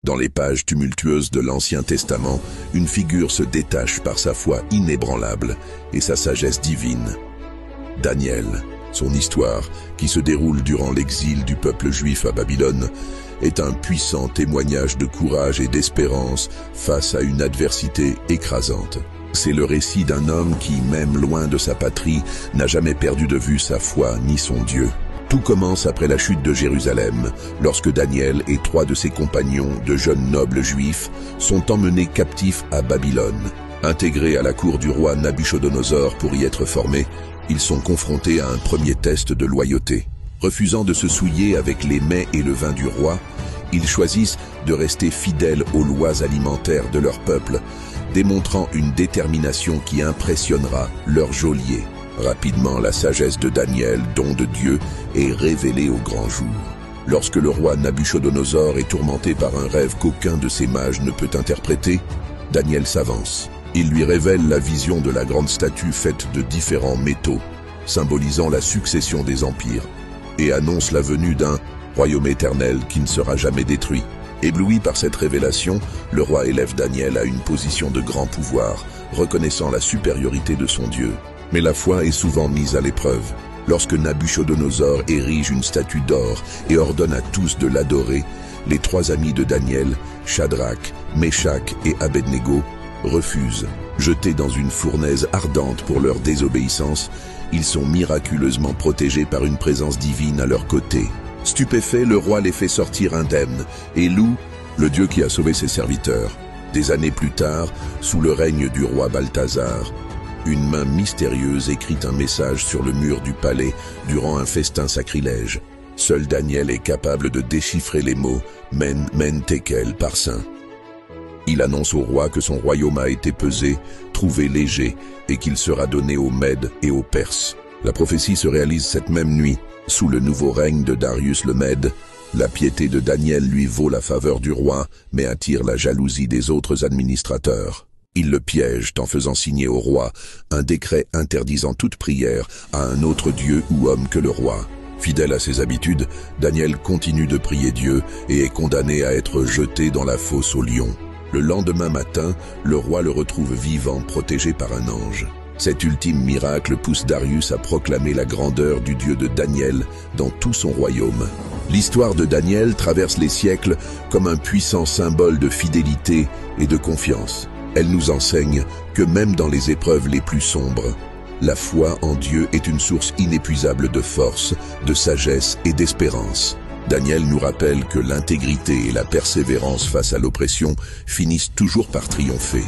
Dans les pages tumultueuses de l'Ancien Testament, une figure se détache par sa foi inébranlable et sa sagesse divine. Daniel, son histoire, qui se déroule durant l'exil du peuple juif à Babylone, est un puissant témoignage de courage et d'espérance face à une adversité écrasante. C'est le récit d'un homme qui, même loin de sa patrie, n'a jamais perdu de vue sa foi ni son Dieu. Tout commence après la chute de Jérusalem, lorsque Daniel et 3 de ses compagnons, de jeunes nobles juifs, sont emmenés captifs à Babylone. Intégrés à la cour du roi Nabuchodonosor pour y être formés, ils sont confrontés à un premier test de loyauté. Refusant de se souiller avec les mets et le vin du roi, ils choisissent de rester fidèles aux lois alimentaires de leur peuple, démontrant une détermination qui impressionnera leur geôlier. Rapidement, la sagesse de Daniel, don de Dieu, est révélée au grand jour. Lorsque le roi Nabuchodonosor est tourmenté par un rêve qu'aucun de ses mages ne peut interpréter, Daniel s'avance. Il lui révèle la vision de la grande statue faite de différents métaux, symbolisant la succession des empires, et annonce la venue d'un royaume éternel qui ne sera jamais détruit. Ébloui par cette révélation, le roi élève Daniel à une position de grand pouvoir, reconnaissant la supériorité de son Dieu. Mais la foi est souvent mise à l'épreuve. Lorsque Nabuchodonosor érige une statue d'or et ordonne à tous de l'adorer, les 3 amis de Daniel, Shadrach, Meshach et Abednego, refusent. Jetés dans une fournaise ardente pour leur désobéissance, ils sont miraculeusement protégés par une présence divine à leur côté. Stupéfait, le roi les fait sortir indemnes et loue le Dieu qui a sauvé ses serviteurs. Des années plus tard, sous le règne du roi Balthazar, une main mystérieuse écrit un message sur le mur du palais durant un festin sacrilège. Seul Daniel est capable de déchiffrer les mots « Men, men, tekel » par saint. Il annonce au roi que son royaume a été pesé, trouvé léger, et qu'il sera donné aux Mèdes et aux Perses. La prophétie se réalise cette même nuit. Sous le nouveau règne de Darius le Mède, la piété de Daniel lui vaut la faveur du roi, mais attire la jalousie des autres administrateurs. Ils le piègent en faisant signer au roi un décret interdisant toute prière à un autre dieu ou homme que le roi. Fidèle à ses habitudes, Daniel continue de prier Dieu et est condamné à être jeté dans la fosse aux lions. Le lendemain matin, le roi le retrouve vivant, protégé par un ange. Cet ultime miracle pousse Darius à proclamer la grandeur du Dieu de Daniel dans tout son royaume. L'histoire de Daniel traverse les siècles comme un puissant symbole de fidélité et de confiance. Elle nous enseigne que même dans les épreuves les plus sombres, la foi en Dieu est une source inépuisable de force, de sagesse et d'espérance. Daniel nous rappelle que l'intégrité et la persévérance face à l'oppression finissent toujours par triompher.